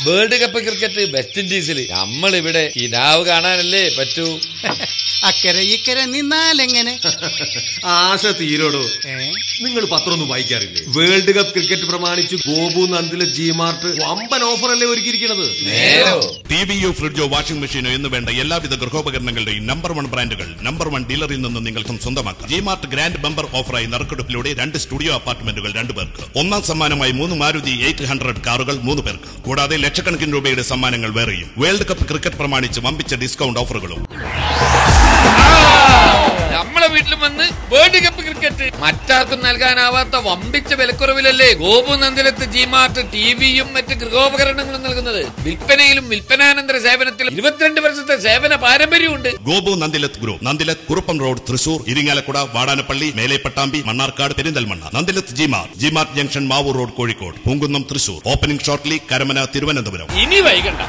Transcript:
World cup cricket west ഇൻഡീസിൽ നമ്മളിവിടെ കിനാവ് കാണാനല്ലേ പറ്റൂ. അക്കരെ ഇക്കരെ നിന്നാലെങ്ങനെ ആശ തീരോടോ. നിങ്ങൾ പത്രമൊന്നും വായിക്കാറില്ലേ? വേൾഡ് കപ്പ് ക്രിക്കറ്റ് പ്രമാണിച്ച് ഗോപു നന്ദിലെ ജിമാർട്ട് വമ്പൻ ഓഫർ അല്ലേ ഒരുക്കിയിരിക്കുന്നത്. ടിവിയോ ഫ്രിഡ്ജോ വാഷിംഗ് മെഷീനോ എന്ന് വേണ്ട എല്ലാവിധ ഗൃഹോപകരണങ്ങളുടെയും നമ്പർ 1 ബ്രാൻഡുകൾ നമ്പർ 1 ഡീലറിൽ നിന്ന് നിങ്ങൾക്കും സ്വന്തമാക്കാം. ജിമാർട്ട് ഗ്രാൻഡ് ബമ്പർ ഓഫറായി നറുക്കെടുപ്പിലൂടെ 2 സ്റ്റുഡിയോ അപ്പാർട്ട്മെന്റുകൾ 2 പേർക്ക്, ഒന്നാം സമ്മാനമായി 3 മാരുതി 800 കാറുകൾ 3 പേർക്ക്, കൂടാതെ ലക്ഷക്കണക്കിന് രൂപയുടെ സമ്മാനങ്ങൾ വേറെയും. വേൾഡ് കപ്പ് ക്രിക്കറ്റ് പ്രമാണിച്ച് വമ്പിച്ച ഡിസ്കൗണ്ട് ഓഫറുകളും. നമ്മളെ വീട്ടിലും വന്ന് വേൾഡ് കപ്പ് ക്രിക്കറ്റ് മറ്റാർക്കും നൽകാനാവാത്ത വമ്പിച്ച വിലക്കുറവിലല്ലേ ഗോപു നന്ദിലത്ത് ജിമാർട്ട് ടിവിയും മറ്റ് ഗൃഹോപകരണങ്ങളും നൽകുന്നത്. വിൽപ്പനയിലും വിൽപ്പനാനന്തര സേവനത്തിലും 22 വർഷത്തെ സേവന പാരമ്പര്യമുണ്ട്. Gopu Nandilath group, Nandilath Kuruppam road, Thrissur, Irinjalakuda, Vadanappally, Melepattambi, Mannarkkad, Perinthalmanna. Nandilath G mart junction, Mavoor road, Kozhikode, Poonkunnam, Thrissur. Opening shortly Karamana, Thiruvananthapuram. ഇനി വൈകണ്ട.